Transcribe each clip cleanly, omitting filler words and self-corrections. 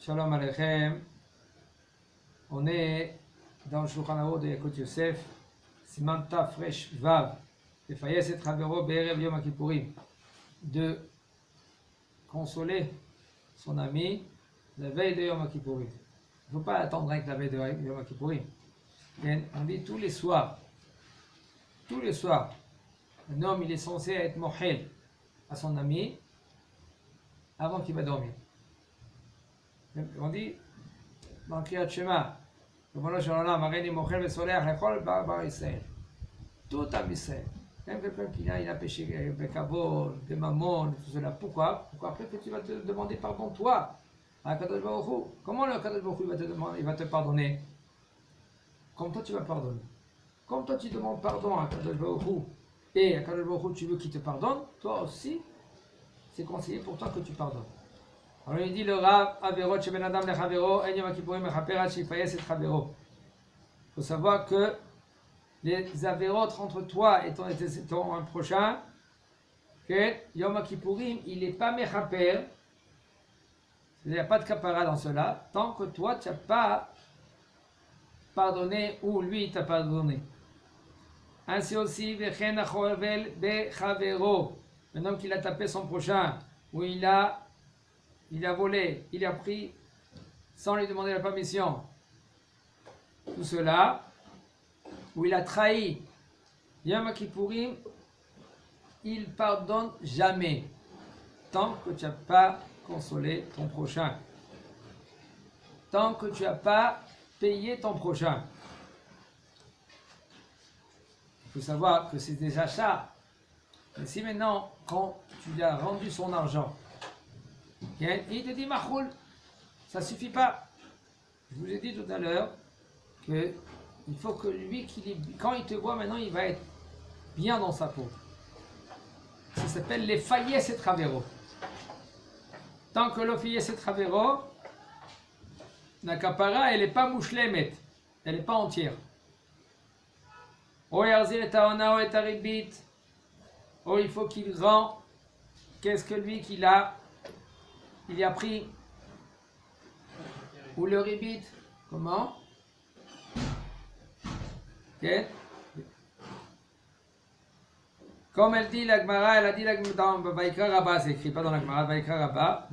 Shalom Aleichem. On est dans le Shulchan Aruch de Yekut Yosef, Siman Taf Resh Vav, Tefayes et Chavero Be'erev Yom HaKippurim, de consoler son ami la veille de Yom HaKippurim. Il ne faut pas attendre avec la veille de Yom HaKippurim. On dit tous les soirs, un homme il est censé être mohel à son ami avant qu'il va dormir. On dit dans le Kriyat Shema, tout Am Israël, même quelqu'un qui il a péché avec Avod, des mammon, tout cela. Pourquoi après que tu vas te demander pardon toi à Kadosh Baruch Hu. Comment le Kadosh Baruch Hu il va te pardonner? Comme toi tu vas pardonner. Comme toi tu demandes pardon à Kadosh Baruch Hu et à Kadosh Baruch Hu tu veux qu'il te pardonne, toi aussi c'est conseillé pour toi que tu pardonnes. Alors il dit le Rav, Averot Sheben Adam Lechavero, En Yom Kippourim Mechaper Ad Shifayes et Chavero. Il faut savoir que les avérotes entre toi et ton prochain, que Yom Kippourim, il n'est pas Mechaper, il n'y a pas de kapara dans cela, tant que toi tu n'as pas pardonné ou lui t'a pardonné. Ainsi aussi, Vechen Achovel Bechavero, un homme qui a tapé son prochain, ou il a volé, il a pris sans lui demander la permission, tout cela, où il a trahi, Yom Kippourim, il pardonne jamais, tant que tu n'as pas consolé ton prochain, tant que tu n'as pas payé ton prochain. Il faut savoir que c'est déjà ça. Mais si maintenant, quand tu lui as rendu son argent, il te dit Machoul, ça ne suffit pas. Je vous ai dit tout à l'heure qu'il faut que lui, quand il te voit maintenant, il va être bien dans sa peau. Ça s'appelle les faillets et travero. Tant que l'offier et travero, la kapara, elle n'est pas mouchlemet, elle n'est pas entière. O yarzir et taona o et aribit. Oh, il faut qu'il rend. Qu'est-ce que lui qu'il a? Il y a pris. Ou le ribit. Comment? Okay. Comme elle dit la Gemara, elle a dit dans Vaikra Rabba, c'est écrit pas dans la Gemara, Vaikra Rabba,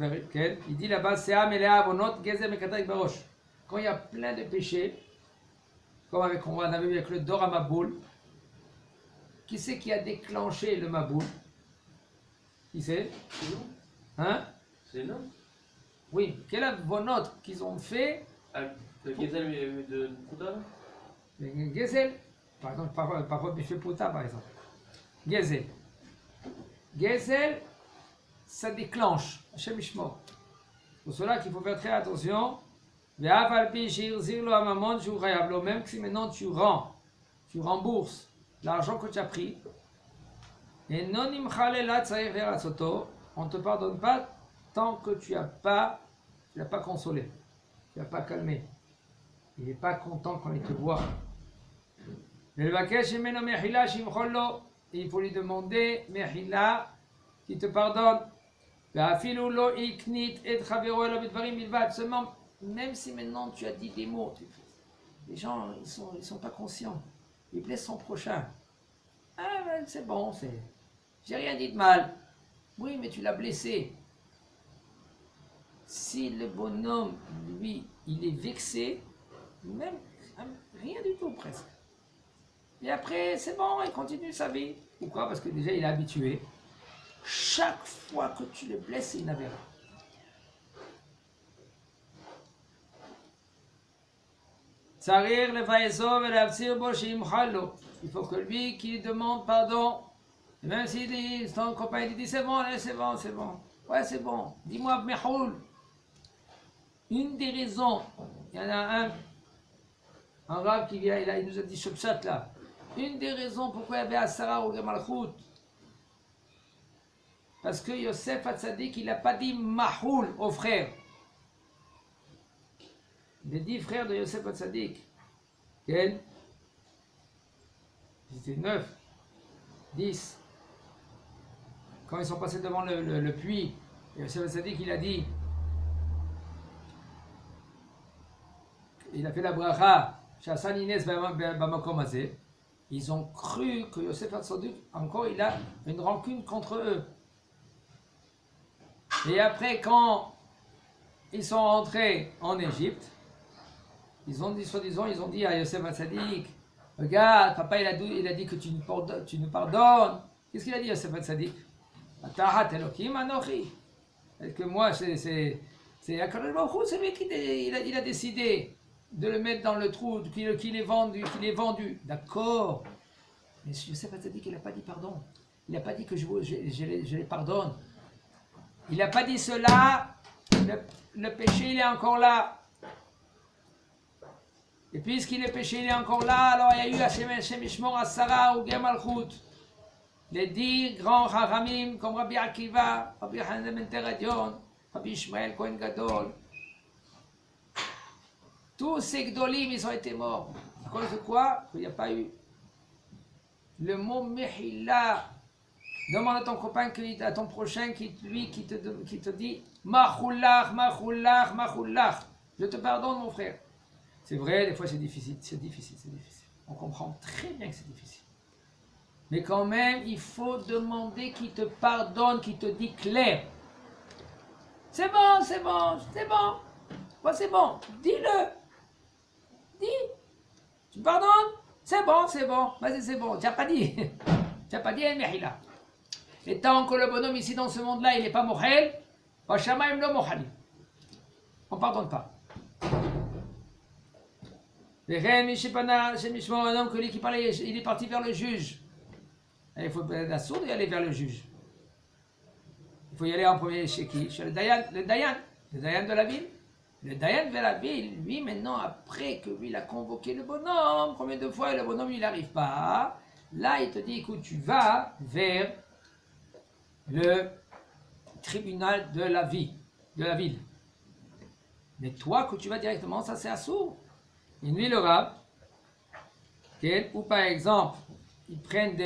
il dit là-bas, c'est Amelea Avonot Gezer Mekatak Barosh. Quand il y a plein de péchés, comme on avait vu avec le Dor à Maboul, qui c'est qui a déclenché le Maboul? Qui c'est? C'est nous. Hein? C'est nous. Oui, quel avonot qu'ils ont fait? Le Gezel de Pouta? Le Gezel, par exemple, parfois Bifé Pouta par exemple. Gezel. Gezel, ça déclenche. Hashem Ishmor. Pour cela qu'il faut faire très attention. Même si maintenant tu rembourses l'argent que tu as pris, et non on ne te pardonne pas tant que tu n'as pas consolé, tu n'as pas calmé. Il n'est pas content quand il te voit. Il faut lui demander Mechila qui te pardonne. Seulement, même si maintenant tu as dit des mots, les gens ils sont pas conscients. Ils blessent son prochain. Ah ben c'est bon, j'ai rien dit de mal. Oui, mais tu l'as blessé. Si le bonhomme, lui, il est vexé, même rien du tout presque. Et après, c'est bon, il continue sa vie. Pourquoi? Parce que déjà, il est habitué. Chaque fois que tu le blesses, c'est une avéra. Il faut que lui qui demande pardon, et même s'il dit, son copain il dit c'est bon, c'est bon. Ouais, c'est bon. Dis-moi, Mehoul. Une des raisons, il y en a un rab qui vient, il nous a dit Shopshat là. Une des raisons pourquoi il y avait Asara ou Gamalchut, parce que Yosef Hatzadik, il n'a pas dit Mahoul aux frères. Les 10 frères de Yosef Hatzadik, ils étaient 9, 10. Quand ils sont passés devant le puits, Yosef Hatzadik, il a dit il a fait la bracha, Shassan Ines Bamakom Hazeh. Ils ont cru que Yosef Hatzadik, encore, il a une rancune contre eux. Et après, quand ils sont rentrés en Égypte, ils ont dit, soi-disant, ils ont dit à Yosef Hatzadik, regarde, papa, il a dit que tu nous pardonnes. Qu'est-ce qu'il a dit, Yosef Hatzadik? Atahat Elokim Anochi. Est-ce que moi, c'est Akadosh Baruch Hu, c'est lui qui il a décidé de le mettre dans le trou, qu'il est vendu. D'accord. Mais Yosef Hatzadik, il n'a pas dit pardon. Il n'a pas dit que je les pardonne. Il n'a pas dit cela. Le péché, il est encore là. Et puisqu'il est péché, il est encore là, alors il y a eu Hashem Ishmor Asara ou Gemalchut. Les 10 grands Chachamim comme Rabbi Akiva, Rabbi Hanan ben Teradion, Rabbi Ishmael Kohen Gadol. Tous ces Gdolim, ils ont été morts. À cause de quoi? Il n'y a pas eu le mot Mehila. Demande à ton copain, à ton prochain, qui te dit Machoulach, Machoulach, Machoulach. Je te pardonne, mon frère. C'est vrai, des fois c'est difficile. On comprend très bien que c'est difficile. Mais quand même, il faut demander qu'il te pardonne, qu'il te dit clair. C'est bon. Quoi, c'est bon? Dis-le. Dis. Tu me pardonnes? C'est bon. Vas-y, c'est bon. Tu n'as pas dit. Mehila. Et tant que le bonhomme ici dans ce monde-là, il n'est pas mohel, on ne pardonne pas. Un homme que lui qui parlait, il est parti vers le juge. Il faut la sourde et aller vers le juge. Il faut y aller en premier chez qui? Chez le Dayan de la ville. Le Dayan de la ville, lui maintenant, après que lui il a convoqué le bonhomme, combien de fois le bonhomme il n'arrive pas, là il te dit, écoute, tu vas vers le tribunal de la ville. Mais toi, que tu vas directement, ça c'est assourd. Et lui, le rab, ou par exemple, ils prennent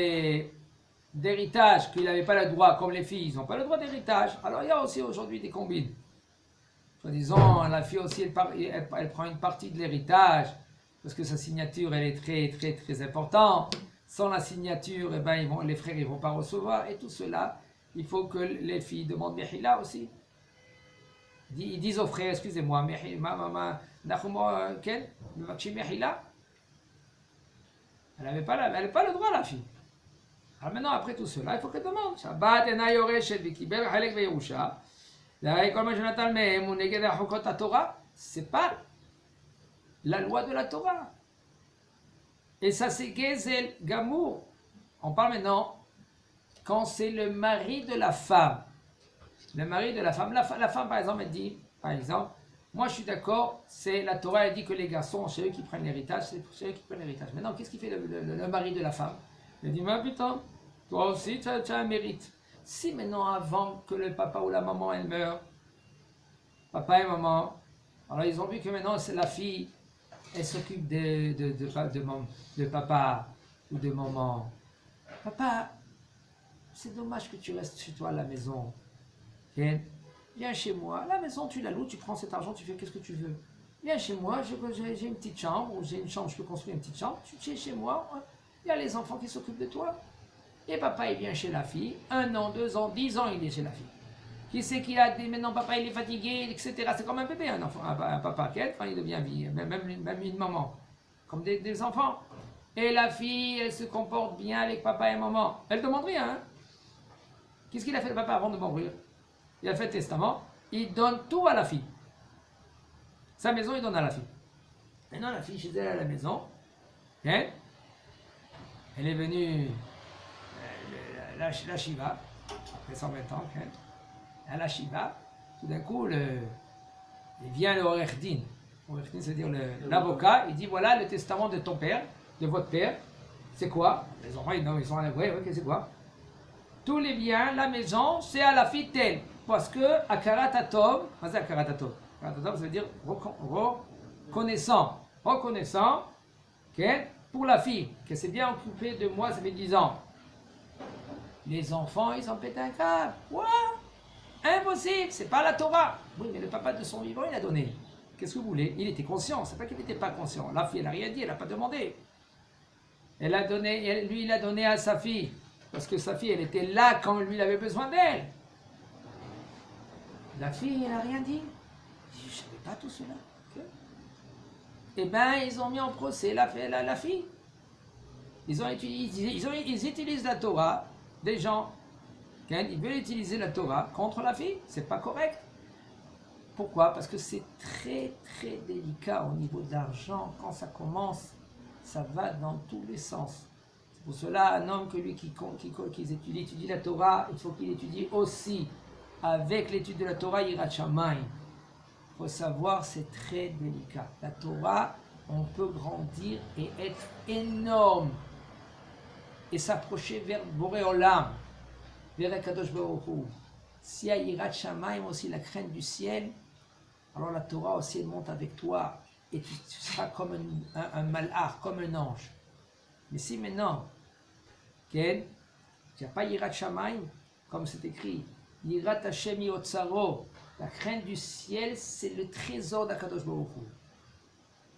d'héritage qu'ils n'avaient pas le droit, comme les filles, ils n'ont pas le droit d'héritage. Alors il y a aussi aujourd'hui des combines. Disons, la fille aussi, elle prend une partie de l'héritage, parce que sa signature, elle est très importante. Sans la signature, les frères ne vont pas recevoir. Et tout cela, il faut que les filles demandent Mehila aussi. Ils disent aux frères, excusez-moi, elle n'avait pas le droit, la fille. Alors maintenant, après tout cela, il faut qu'elle demande. Shabbat ena yoreshet v'kiber halek ve'yerusha. C'est pas la loi de la Torah. Et ça, c'est Gezel Gamour. On parle maintenant quand c'est le mari de la femme. Le mari de la femme. La femme, par exemple, elle dit, moi je suis d'accord, c'est la Torah, elle dit que les garçons, c'est eux qui prennent l'héritage, c'est eux qui prennent l'héritage. Maintenant, qu'est-ce qu'il fait le mari de la femme? Il dit, mais putain, toi aussi, tu as un mérite. Si maintenant, avant que le papa ou la maman, elle meure, papa et maman, alors ils ont vu que maintenant, c'est la fille, elle s'occupe de papa ou de maman. Papa, c'est dommage que tu restes chez toi à la maison. Viens chez moi, la maison tu la loues, tu prends cet argent, tu fais qu'est-ce que tu veux. Viens chez moi, j'ai une petite chambre, ou j'ai une chambre, je peux construire une petite chambre, tu es chez moi, il y a les enfants qui s'occupent de toi. Et papa il vient chez la fille, 1 an, 2 ans, 10 ans il est chez la fille. Qui sait qu'il a dit maintenant papa il est fatigué, etc. C'est comme un bébé, un enfant, un papa, quand il devient vie, même une maman, comme des enfants. Et la fille, elle se comporte bien avec papa et maman. Elle demande rien. Hein? Qu'est-ce qu'il a fait le papa avant de mourir? Il a fait le testament, il donne tout à la fille. Sa maison, il donne à la fille. Maintenant, la fille, chez elle à la maison, elle est venue, la Shiva, après 120 ans, à la Shiva, tout d'un coup, il vient le Orechdin. Orechdin, c'est-à-dire l'avocat, il dit, voilà le testament de ton père, de votre père, c'est quoi? Les enfants, ils sont à la ouais, c'est quoi? Tous les biens, la maison, c'est à la fille telle. Parce que Akarat Atov, qu'est-ce que c'est Akarat Atov? Akarat Atov, ça veut dire reconnaissant. Reconnaissant pour la fille, qu'elle s'est bien occupée de moi, ça fait 10 ans. Les enfants, ils ont pété un câble. Quoi? Impossible, c'est pas la Torah. Oui, mais le papa de son vivant, il a donné. Qu'est-ce que vous voulez? Il était conscient, c'est pas qu'il n'était pas conscient. La fille, elle n'a rien dit, elle n'a pas demandé. Elle a donné, lui, il a donné à sa fille. Parce que sa fille, elle était là quand lui, il avait besoin d'elle. La fille, elle n'a rien dit. Je ne savais pas tout cela. Okay. Eh bien, ils ont mis en procès la fille. Ils utilisent la Torah, des gens, ils veulent utiliser la Torah contre la fille. C'est pas correct. Pourquoi? Parce que c'est très très délicat au niveau de l'argent. Quand ça commence, ça va dans tous les sens. C'est pour cela, un homme qui étudie la Torah, il faut qu'il étudie aussi avec l'étude de la Torah, Yirat Shamayim. Il faut savoir, c'est très délicat. La Torah, on peut grandir et être énorme et s'approcher vers Boré Olam, vers Akadosh Baruch Hu. S'il y a Yirat Shamayim aussi, la crainte du ciel, alors la Torah aussi elle monte avec toi et tu seras comme un malach, comme un ange. Mais si maintenant, tu n'as pas Yirat Shamayim, comme c'est écrit, Yirat Hashem Yotzaro, la crainte du ciel, c'est le trésor d'Akadosh Baruch Hu.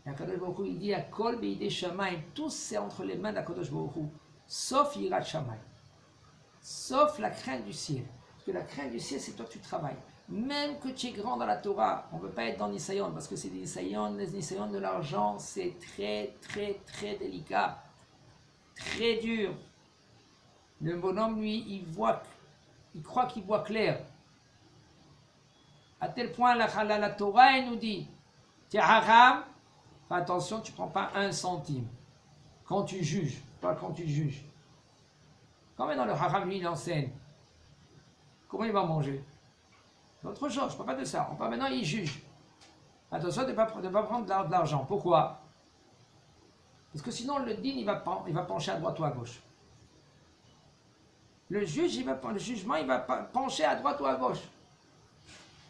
Et Akadosh Baruch Hu, il dit à Kol Beidei Shamayim, tout c'est entre les mains d'Akadosh Baruch Hu, sauf Yirat Shamayim, sauf la crainte du ciel. Parce que la crainte du ciel, c'est toi que tu travailles. Même que tu es grand dans la Torah, on ne peut pas être dans Nisayon, parce que c'est des Nisayon, les Nisayon de l'argent, c'est très très très délicat, très dur. Le bonhomme, lui, il croit qu'il voit clair. À tel point, la Torah, elle nous dit, tu es haram, fais attention, tu ne prends pas un centime. Quand tu juges, pas quand tu juges. Quand maintenant le haram, lui, il enseigne, comment il va manger? C'est autre chose, je ne parle pas de ça. On parle maintenant, il juge. Attention de ne pas prendre de l'argent. Pourquoi? Parce que sinon, le din, il va pencher à droite ou à gauche. Le jugement, il va pencher à droite ou à gauche.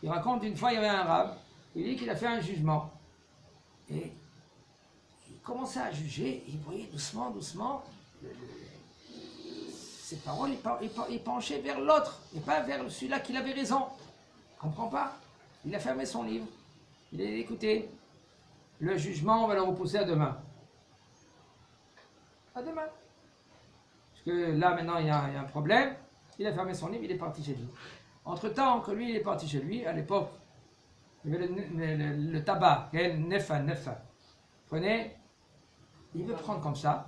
Il raconte une fois, il y avait un arabe, il dit qu'il a fait un jugement. Et il commençait à juger, il voyait doucement, ses paroles, il penchait vers l'autre, et pas vers celui-là qui avait raison. Il ne comprend pas. Il a fermé son livre. Il a dit, écoutez, le jugement, on va le repousser à demain. À demain. Parce que là, maintenant, il y a un problème. Il a fermé son livre, il est parti chez lui. Entre-temps, que lui, il est parti chez lui, à l'époque, il y avait le tabac, nefa. Prenez, il veut prendre comme ça,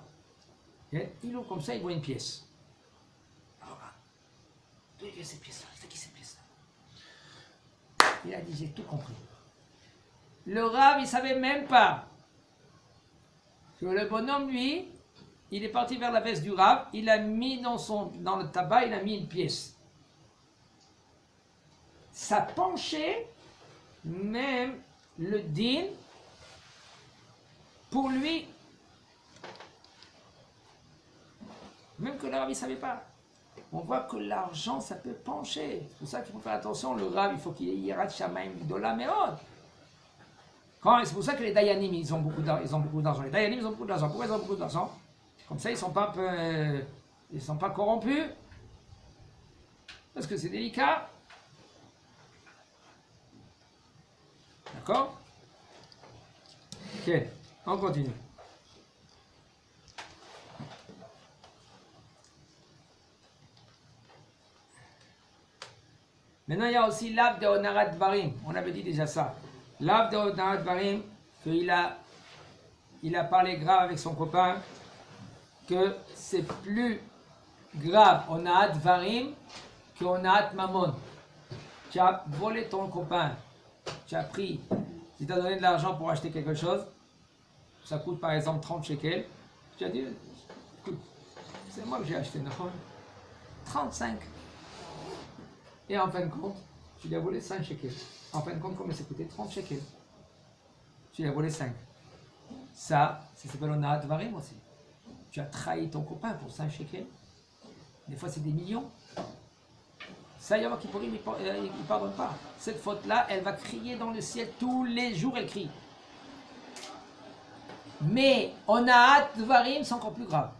il ouvre comme ça, il voit une pièce. Alors, d'où vient cette pièce-là? C'est qui cette pièce-là? Il a dit, j'ai tout compris. Le rave, il ne savait même pas que le bonhomme, lui, il est parti vers la veste du rave, il a mis dans le tabac, il a mis une pièce. Ça penchait même le din pour lui. Même que le rave, il ne savait pas. On voit que l'argent, ça peut pencher. C'est pour ça qu'il faut faire attention. Le rave, il faut qu'il ait Yirat Shamayim Gdola Meod. C'est pour ça que les Dayanim, ils ont beaucoup d'argent. Les Dayanim, ils ont beaucoup d'argent. Pourquoi ils ont beaucoup d'argent? Comme ça, ils ne sont pas corrompus. Parce que c'est délicat. D'accord? Ok, on continue. Maintenant, il y a aussi l'Av de Onarat Dvarim. On avait dit déjà ça. L'Av de Onarat Dvarim, qu'il a parlé grave avec son copain, que c'est plus grave Onarat Dvarim que Onarat Mamon. Tu as volé ton copain, tu as pris, tu t'as donné de l'argent pour acheter quelque chose, ça coûte par exemple 30 shekels, tu as dit, écoute, c'est moi que j'ai acheté, non? 35. Et en fin de compte, tu lui as volé 5 shekels. En fin de compte, combien ça coûtait? 30 shekels. Tu lui as volé 5. Ça s'appelle Onarat Dvarim aussi. Tu as trahi ton copain pour 5 shekels. Des fois, c'est des millions. Ça, Yom Kippourim, il ne pardonne pas. Cette faute-là, elle va crier dans le ciel. Tous les jours, elle crie. Mais Onarat Dvarim, c'est encore plus grave.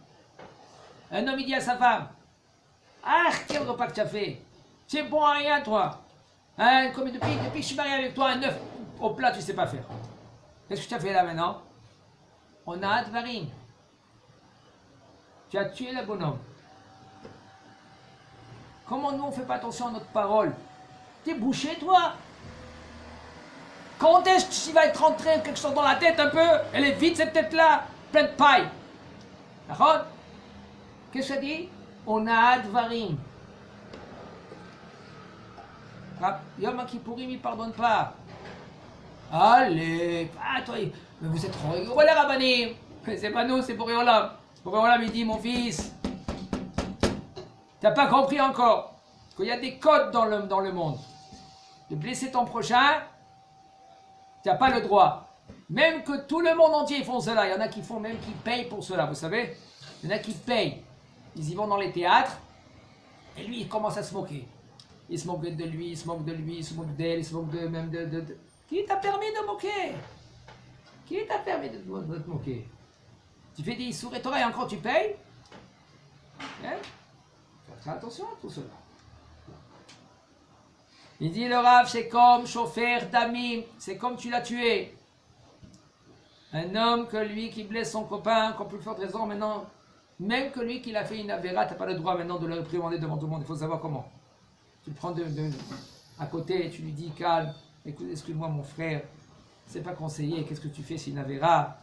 Un homme, il dit à sa femme, ah, quel repas que tu as fait! C'est bon à rien, toi. Hein, comme depuis que je suis marié avec toi, un œuf. au plat, tu sais pas faire. Qu'est-ce que tu as fait là maintenant? On a Advarim. Tu as tué le bonhomme. Comment nous on fait pas attention à notre parole? T'es bouché toi? Quand est-ce que tu vas être rentré quelque chose dans la tête un peu? Elle est vide cette tête-là, pleine de paille. D'accord? Qu'est-ce que ça dit? On a Advarim. Yom Kippourim, il pardonne pas. Allez, toi, mais vous êtes trop rigolo les rabbinim. C'est pas nous, c'est Boréolam. Boréolam, il dit, mon fils, t'as pas compris encore qu'il y a des codes dans le monde. De blesser ton prochain, t'as pas le droit. Même que tout le monde entier font cela. Il y en a qui font même qui payent pour cela, vous savez. Il y en a qui payent. Ils y vont dans les théâtres et lui, il commence à se moquer. Il se moque de lui, il se moque de lui, il se moque d'elle, il se moque même de... Qui t'a permis de moquer? Qui t'a permis de te moquer? Tu fais des issours et Torah et encore tu payes? Hein? Fais attention à tout cela. Il dit le Rav, c'est comme chauffeur d'Amim, c'est comme tu l'as tué. Un homme que lui qui blesse son copain, qu'on plus forte raison maintenant, même que lui qui l'a fait une avéra, tu n'as pas le droit maintenant de le réprimander devant tout le monde, il faut savoir comment. Tu le prends à côté et tu lui dis calme, écoute, excuse-moi mon frère, c'est pas conseillé, qu'est-ce que tu fais, c'est une avéra,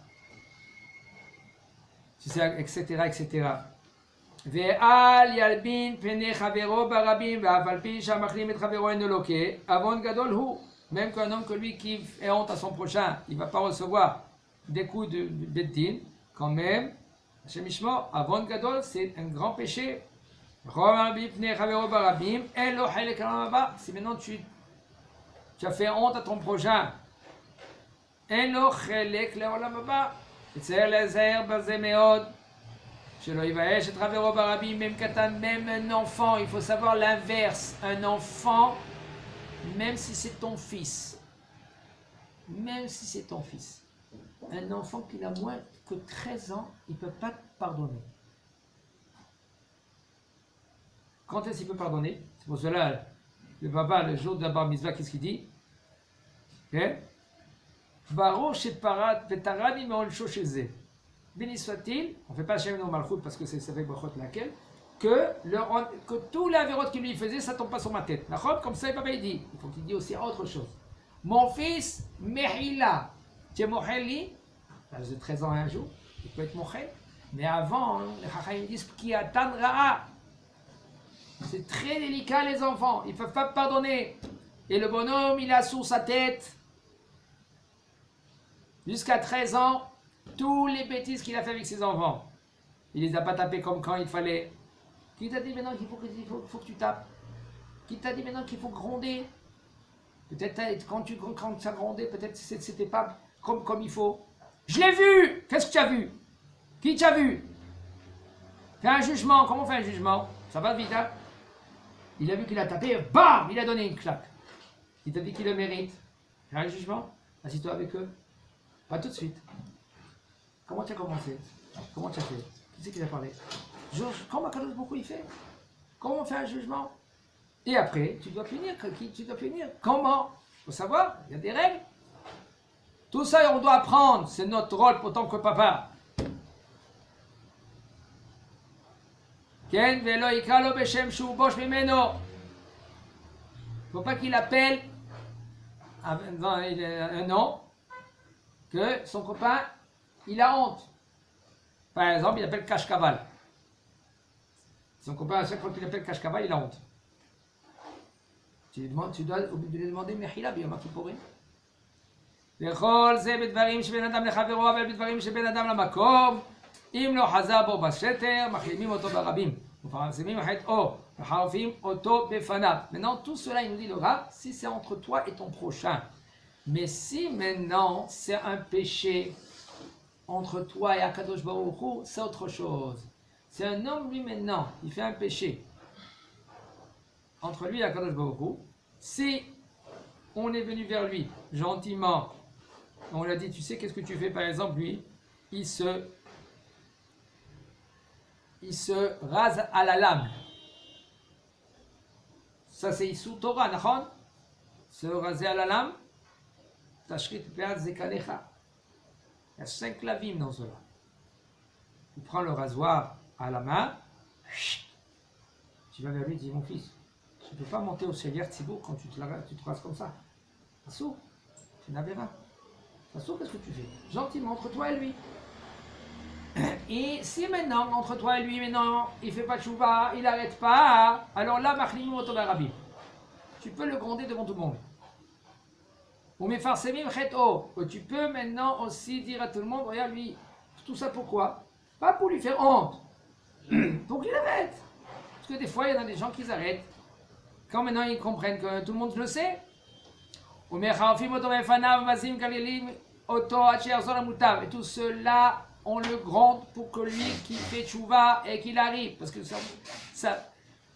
tu sais, etc., etc. Ve'al yalbin pene chavero barabim ve'aval pi shamachlim et chavero enoloke avon gadol hu. Même qu'un homme que lui qui est honte à son prochain, il ne va pas recevoir des coups de beddin, quand même, Hashem Yishmor, avon gadol, c'est un grand péché. Si maintenant tu as fait honte à ton prochain, même un enfant, il faut savoir l'inverse. Un enfant, même si c'est ton fils, un enfant qui a moins que 13 ans, il ne peut pas te pardonner. Quand est-ce qu'il peut pardonner? C'est pour cela, le papa, le jour de la bar mitzvah, qu'est-ce qu'il dit? Béni soit-il, on ne fait pas Shem no Malchut parce que c'est avec Brachot laquelle, que tous les avérotes qu'il lui faisait, ça ne tombe pas sur ma tête. Comme ça, le papa il dit. Il faut qu'il dise aussi autre chose. Mon fils, Mehila, tu es Moheli, à l'âge de 13 ans un jour, il peut être Mohel, mais avant, les Chachamim disent qui attend Ra'a. C'est très délicat les enfants, ils ne peuvent pas pardonner. Et le bonhomme, il a sous sa tête, jusqu'à 13 ans, tous les bêtises qu'il a fait avec ses enfants. Il les a pas tapés comme quand il fallait. Qui t'a dit maintenant qu'il faut que tu tapes? Qui t'a dit maintenant qu'il faut gronder? Peut-être quand tu as grondé, peut-être c'était pas comme il faut. Je l'ai vu! Qu'est-ce que tu as vu? Qui t'a vu? Fais un jugement. Comment on fait un jugement? Ça va vite, hein? Il a vu qu'il a tapé, bam! Il a donné une claque. Il t'a dit qu'il le mérite. Fais un jugement. Assis-toi avec eux. Pas tout de suite. Comment tu as commencé? Comment tu as fait? Qui c'est qui t'a parlé? Comment Akadosh Baruch Hu il fait? Comment on fait un jugement? Et après, tu dois punir. Qui tu dois punir? Comment? Il faut savoir, il y a des règles. Tout ça, on doit apprendre. C'est notre rôle pour tant que papa. Ken velo ikalo beshem shu bosh mimeno. Faut pas qu'il appelle un nom que son copain il a honte. Par exemple, il appelle Kashkaval. Son copain, à chaque fois qu'il appelle Kashkaval, il a honte. Tu dois lui demander Mechila biyom Kippourim. וכל זה בדברים שבין אדם לחברו, אבל בדברים שבין אדם למקום, אם לא חזר בו בסתר, מחרימים אותו ברבים, מפרסמים חטאו, וחרפים אותו בפניו. Maintenant, tout cela, il nous dit le Rav, si c'est entre toi et ton prochain. Mais si maintenant, c'est un péché entre toi et Akadosh Baruch Hu, c'est autre chose. C'est un homme, lui, maintenant, il fait un péché entre lui et Akadosh Baruch Hu. Si on est venu vers lui, gentiment, on lui a dit, tu sais, qu'est-ce que tu fais, par exemple, lui, il se rase à la lame. Ça, c'est Issur Torah, nachon? Se raser à la lame. tashrit be'ad zekalecha. Il y a 5 lavim dans cela. Tu prends le rasoir à la main, tu vas vers lui et dis, mon fils, tu ne peux pas monter au Seigneur Tzibour quand tu te rases comme ça. Assou, tu n'avais pas. Assou, qu'est-ce que tu fais? Gentiment, entre toi et lui. Et si maintenant, entre toi et lui, maintenant, il ne fait pas de chouva, il n'arrête pas, alors là, machlimim otobarabim. Tu peux le gronder devant tout le monde. Ou mefarsemim chet-o. Tu peux maintenant aussi dire à tout le monde, regarde lui, tout ça pourquoi? Pas pour lui faire honte, pour qu'il arrête. Parce que des fois, il y en a des gens qui arrêtent. Quand maintenant ils comprennent que tout le monde le sait. Ou mecharfim oto befanav mazim kalilim oto achi yarzor hamutav. Et tout cela, on le gronde pour que lui qui fait tchouva et qu'il arrive. Parce que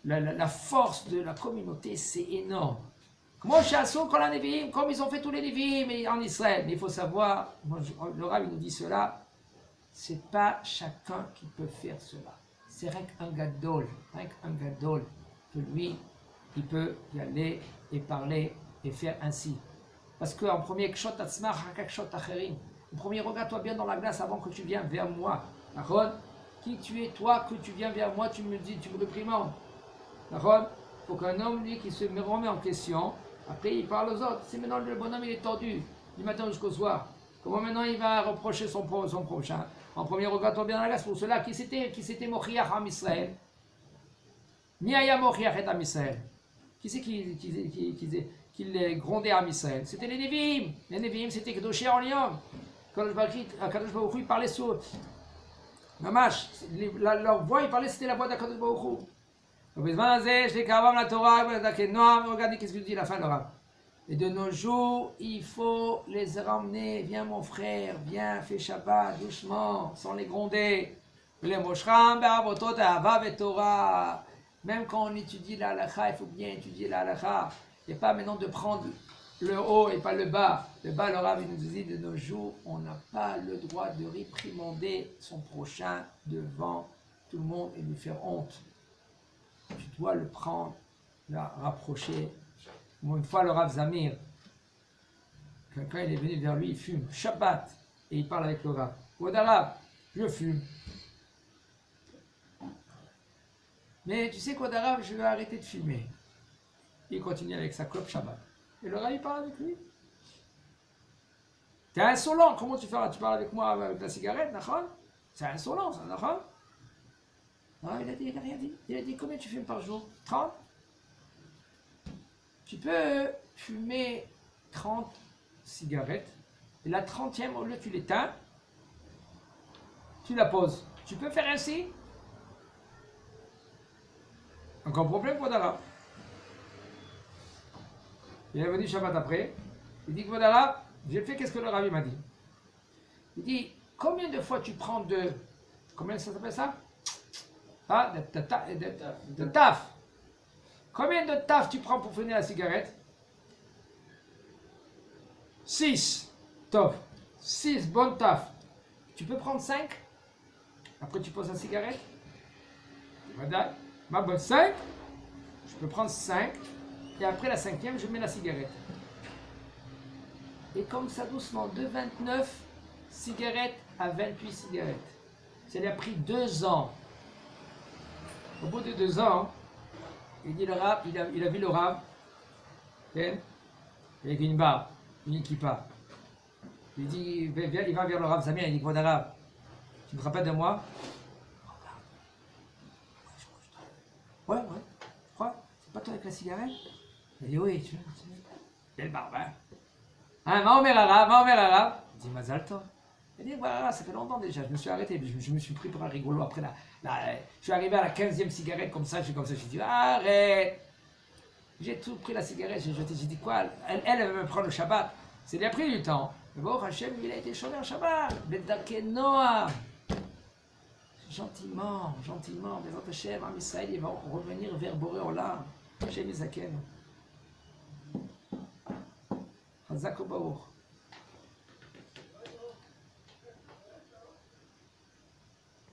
la force de la communauté, c'est énorme. Comme ils ont fait tous les Lévi'im en Israël. Mais il faut savoir, le Rav nous dit cela, c'est pas chacun qui peut faire cela. C'est rien qu'un gadol que lui, il peut y aller et parler et faire ainsi. Parce qu'en premier, en premier, regarde-toi bien dans la glace avant que tu viennes vers moi. Qui tu es, toi, que tu viens vers moi, tu me dis, tu me réprimandes. Il faut qu'un homme, lui, qui se remet en question, après il parle aux autres. Si maintenant le bonhomme il est tordu, du matin jusqu'au soir, comment maintenant il va reprocher son prochain? En premier, regarde-toi bien dans la glace. Pour cela, qui c'était Mochiach Am Israël? Miaya Mochiach et Am Israël. Qui c'est qui les grondait Am Israël? C'était les Nevi'im. Les Nevi'im, c'était Kedoshé en Lyon. Quand Kadosh Baruch Hu, il parlait sur Mamash, leur voix, il parlait, c'était la voix d'Akadosh Baruch Hu. Regardez qu'est-ce qu'il dit la fin de l'oracle. Et de nos jours, il faut les ramener. Viens mon frère, viens, fais Shabbat, doucement, sans les gronder. Même quand on étudie la halakha, il faut bien étudier la halakha. Il n'y a pas maintenant de prendre le haut et pas le bas. Le bas, le Rav, il nous dit de nos jours, on n'a pas le droit de réprimander son prochain devant tout le monde et lui faire honte. Tu dois le prendre, le rapprocher. Une fois, le Rav Zamir, quelqu'un il est venu vers lui, il fume, Shabbat, et il parle avec le Rav. Kodarav, je fume. Mais tu sais, Kodarav, je vais arrêter de fumer. Il continue avec sa clope Shabbat. Et le Rav, il parle avec lui. T'es insolent, comment tu feras? Tu parles avec moi avec la cigarette, Nachon? C'est insolent, ça, Nachon? Non, il n'a rien dit. Il a dit combien tu fumes par jour? 30? Tu peux fumer 30 cigarettes et la 30e, au lieu tu l'éteins, tu la poses. Tu peux faire ainsi? Encore un problème, Vodara. Il est venu Shabbat après. Il dit Vodara, j'ai fait qu'est-ce que le Rabbi m'a dit. Il dit combien de fois tu prends de. Combien ça s'appelle ça? Ah, de taf. Combien de taf tu prends pour fumer la cigarette? 6. Top. 6 bonnes taf. Tu peux prendre 5. Après tu poses la cigarette. Voilà. Ma bonne 5. Je peux prendre 5. Et après la 5e, je mets la cigarette. Et comme ça doucement, de 29 cigarettes à 28 cigarettes. Ça lui a pris 2 ans. Au bout de 2 ans, il dit le Rav, il a vu le Rav, avec une barbe, une kippa. Il dit, il va vers le Rav Zamir, il dit, voilà Rav, tu me rappelles de moi? Ouais, je crois, c'est pas toi avec la cigarette? Il dit, oui, tu vois, belle barbe, hein? Hein, Mahomer Arav, il dit, Mazal Tov. Il dit, voilà, ça fait longtemps déjà, je me suis arrêté, je me suis pris pour un rigolo après je suis arrivé à la 15e cigarette comme ça, j'ai dit, arrête. J'ai tout pris la cigarette, j'ai jeté, j'ai dit quoi, elle veut me prendre le Shabbat. C'est lui a pris du temps. Mais bon, Hachem, il a été chômé en Shabbat. Bedake Noah. Gentiment, mais votre Hachem, Am Israël, il va revenir vers Boré Olam. Hachem Izaken. Hazak Baruch.